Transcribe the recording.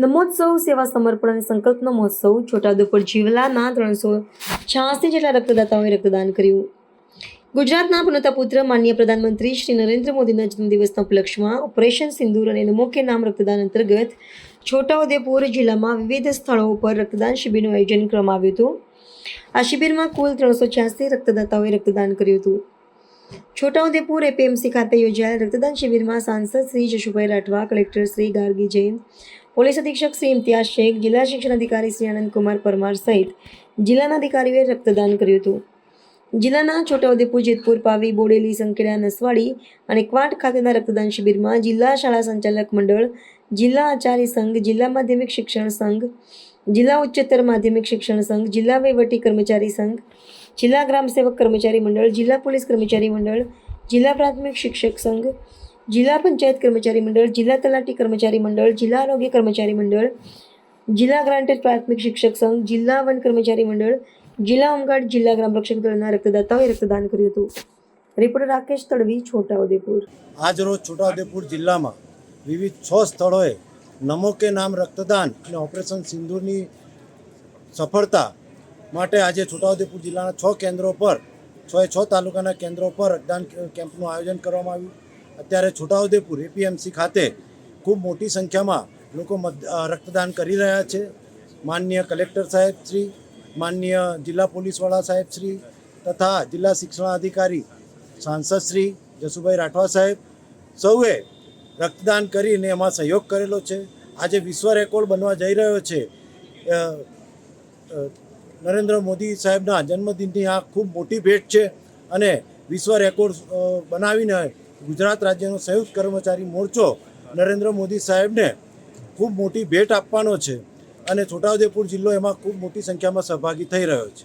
નમોત્સવ સેવા સમર્પણ અને સંકલ્પનો મહોત્સવ છોટાઉદેપુર જિલ્લાના 386 જેટલા રક્તદાતાઓએ રક્તદાન કર્યું. ગુજરાતના પૂર્ણતા પુત્ર માનનીય પ્રધાનમંત્રી શ્રી નરેન્દ્ર મોદીના જન્મદિવસના ઉપલક્ષમાં ઓપરેશન સિંદૂર અને નમો કે નામ રક્તદાન અંતર્ગત છોટાઉદેપુર જિલ્લામાં વિવિધ સ્થળો પર રક્તદાન શિબિરનું આયોજન કરવામાં આવ્યું હતું. આ શિબિરમાં કુલ 386 રક્તદાતાઓએ રક્તદાન કર્યું હતું. છોટાઉદેપુર એપીએમસી ખાતે યોજાયેલ રક્તદાન શિબિરમાં સાંસદ શ્રી જશુભાઈ રાઠવા, કલેક્ટર શ્રી ગાર્ગી જૈન, પોલીસ અધિક્ષક શ્રી ઇમ્તિયાઝ શેખ, જિલ્લા શિક્ષણ અધિકારી શ્રી આનંદકુમાર પરમાર સહિત જિલ્લાના અધિકારીઓએ રક્તદાન કર્યું હતું. જિલ્લાના છોટાઉદેપુર, જેતપુર, પાવી, બોડેલી, સંખેડા, નસવાડી અને ક્વાંટ ખાતેના રક્તદાન શિબિરમાં જિલ્લા શાળા સંચાલક મંડળ, જિલ્લા આચાર્ય સંઘ, જિલ્લા માધ્યમિક શિક્ષણ સંઘ, જિલ્લા ઉચ્ચતર માધ્યમિક શિક્ષણ સંઘ, જિલ્લા વહીવટી કર્મચારી સંઘ, જિલ્લા ગ્રામ સેવક કર્મચારી મંડળ, જિલ્લા પોલીસ કર્મચારી મંડળ, જિલ્લા પ્રાથમિક શિક્ષક સંઘ, જિલ્લા પંચાયત કર્મચારી મંડળ, જિલ્લા તલાટી કર્મચારી મંડળ, જિલ્લા આરોગ્ય કર્મચારી મંડળ, જિલ્લા ગ્રાન્ટેડ પ્રાથમિક શિક્ષક સંઘ, જિલ્લા વન કર્મચારી મંડળ, જિલ્લા હોમગાર્ડ, જિલ્લા ગ્રામ રક્ષક દળના રક્તદાતાઓએ રક્તદાન કર્યું હતું. રિપોર્ટર રાકેશ તડવી, છોટાઉદેપુર. આજરોજ છોટાઉદેપુર જિલ્લામાં વિવિધ 6 સ્થળોએ નમો કે નામ રક્તદાન અને ઓપરેશન સિંદૂરની સફળતા માટે આજે છોટાઉદેપુર જિલ્લાના 6 કેન્દ્રો પર 6 તાલુકાના કેન્દ્રો પર રક્તદાન કેમ્પનું આયોજન કરવામાં આવ્યું. અત્યારે છોટાઉદેપુર એપીએમસી ખાતે ખૂબ મોટી સંખ્યામાં લોકો રક્તદાન કરી રહ્યા છે. માનનીય કલેક્ટર સાહેબ શ્રી, માનનીય જિલ્લા પોલીસવાળા સાહેબ શ્રી તથા જિલ્લા શિક્ષણાધિકારી સાંસદ શ્રી જશુભાઈ રાઠવા સાહેબ સૌએ રક્તદાન કરીને એમાં સહયોગ કરેલો છે. આજે વિશ્વ રેકોર્ડ બનવા જઈ રહ્યો છે. નરેન્દ્ર મોદી સાહેબના જન્મદિનની આ ખૂબ મોટી ભેટ છે અને વિશ્વ રેકોર્ડ બનાવીને ગુજરાત રાજ્યનો સંયુક્ત કર્મચારી મોરચો નરેન્દ્ર મોદી સાહેબને ખૂબ મોટી ભેટ આપવાનો છે અને છોટાઉદેપુર જિલ્લો એમાં ખૂબ મોટી સંખ્યામાં સહભાગી થઈ રહ્યો છે.